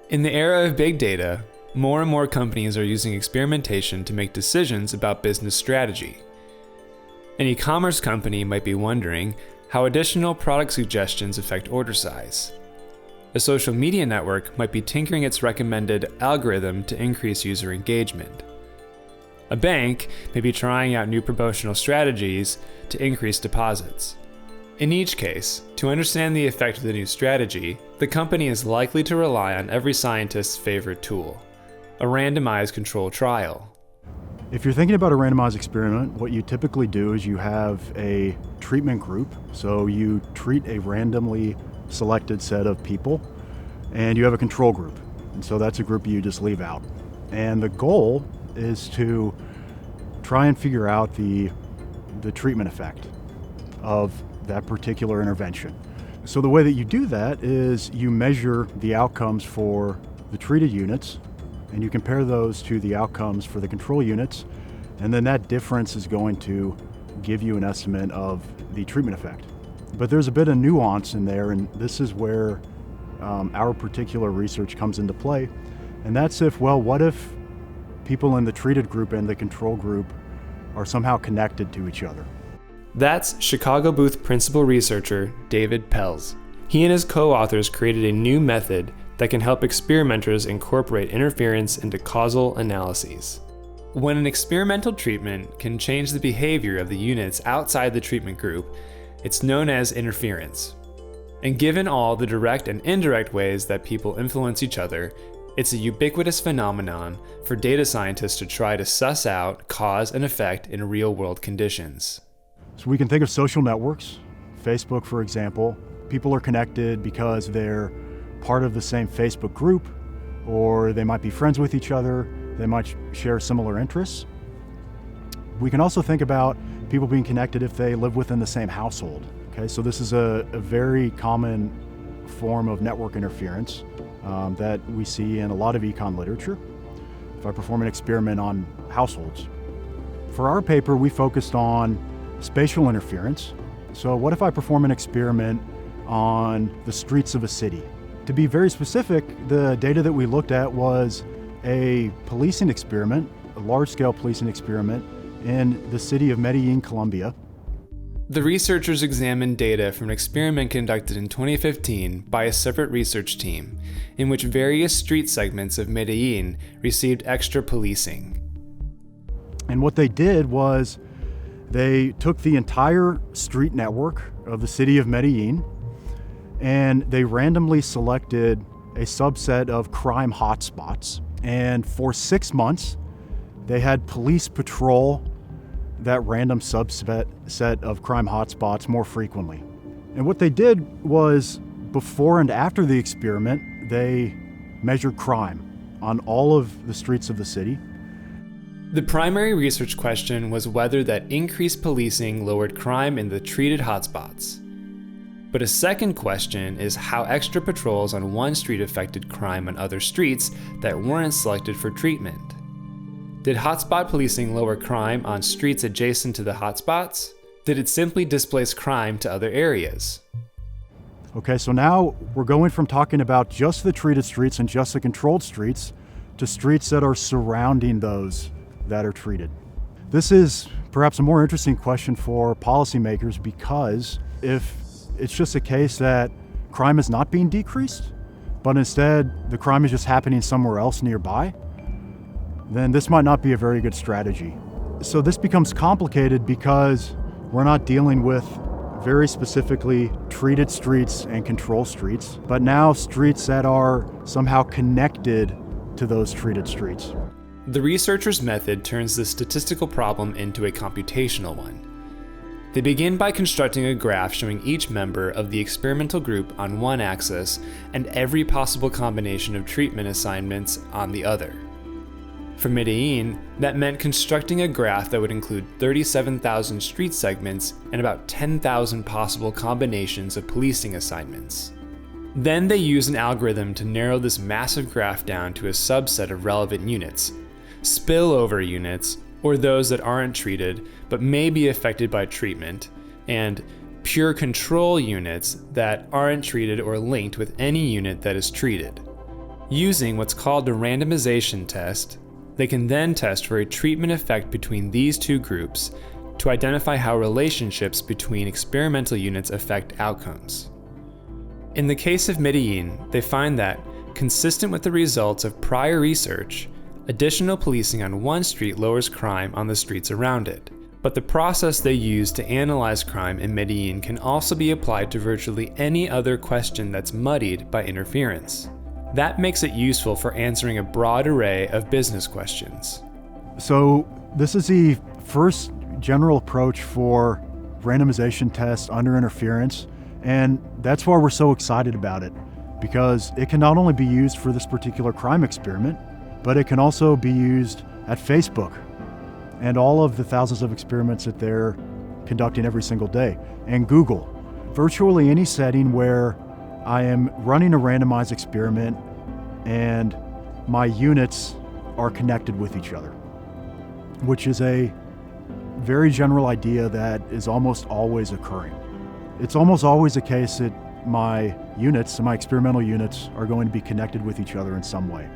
In the era of big data, more and more companies are using experimentation to make decisions about business strategy. An e-commerce company might be wondering how additional product suggestions affect order size. A social media network might be tinkering its recommended algorithm to increase user engagement. A bank may be trying out new promotional strategies to increase deposits. In each case, to understand the effect of the new strategy, the company is likely to rely on every scientist's favorite tool, a randomized control trial. If you're thinking about a randomized experiment, what you typically do is you have a treatment group. So you treat a randomly selected set of people, and you have a control group. And so that's a group you just leave out. And the goal is to try and figure out the treatment effect of that particular intervention. So the way that you do that is you measure the outcomes for the treated units, and you compare those to the outcomes for the control units, and then that difference is going to give you an estimate of the treatment effect. But there's a bit of nuance in there, and this is where our particular research comes into play. And that's what if people in the treated group and the control group are somehow connected to each other? That's Chicago Booth principal researcher David Puelz. He and his co-authors created a new method that can help experimenters incorporate interference into causal analyses. When an experimental treatment can change the behavior of the units outside the treatment group, it's known as interference. And given all the direct and indirect ways that people influence each other, it's a ubiquitous phenomenon for data scientists to try to suss out cause and effect in real-world conditions. So we can think of social networks. Facebook, for example. People are connected because they're part of the same Facebook group, or they might be friends with each other, they might share similar interests. We can also think about people being connected if they live within the same household. Okay, so this is a very common form of network interference that we see in a lot of econ literature if I perform an experiment on households. For our paper, we focused on spatial interference. So what if I perform an experiment on the streets of a city? To be very specific, the data that we looked at was a policing experiment, a large-scale policing experiment in the city of Medellín, Colombia. The researchers examined data from an experiment conducted in 2015 by a separate research team, in which various street segments of Medellin received extra policing. And what they did was they took the entire street network of the city of Medellin, and they randomly selected a subset of crime hotspots. And for 6 months, they had police patrol that random subset of crime hotspots more frequently. And what they did was, before and after the experiment, they measured crime on all of the streets of the city. The primary research question was whether that increased policing lowered crime in the treated hotspots. But a second question is how extra patrols on one street affected crime on other streets that weren't selected for treatment. Did hotspot policing lower crime on streets adjacent to the hotspots? Did it simply displace crime to other areas? Okay, so now we're going from talking about just the treated streets and just the controlled streets to streets that are surrounding those that are treated. This is perhaps a more interesting question for policymakers, because if it's just a case that crime is not being decreased, but instead the crime is just happening somewhere else nearby, then this might not be a very good strategy. So this becomes complicated because we're not dealing with very specifically treated streets and control streets, but now streets that are somehow connected to those treated streets. The researchers' method turns the statistical problem into a computational one. They begin by constructing a graph showing each member of the experimental group on one axis and every possible combination of treatment assignments on the other. For Medellin, that meant constructing a graph that would include 37,000 street segments and about 10,000 possible combinations of policing assignments. Then they use an algorithm to narrow this massive graph down to a subset of relevant units, spillover units, or those that aren't treated but may be affected by treatment, and pure control units that aren't treated or linked with any unit that is treated. Using what's called a randomization test, they can then test for a treatment effect between these two groups to identify how relationships between experimental units affect outcomes. In the case of Medellin, they find that, consistent with the results of prior research, additional policing on one street lowers crime on the streets around it. But the process they use to analyze crime in Medellin can also be applied to virtually any other question that's muddied by interference. That makes it useful for answering a broad array of business questions. So this is the first general approach for randomization tests under interference, and that's why we're so excited about it, because it can not only be used for this particular crime experiment, but it can also be used at Facebook and all of the thousands of experiments that they're conducting every single day, and Google. Virtually any setting where I am running a randomized experiment and my units are connected with each other, which is a very general idea that is almost always occurring. It's almost always the case that my units, my experimental units, are going to be connected with each other in some way.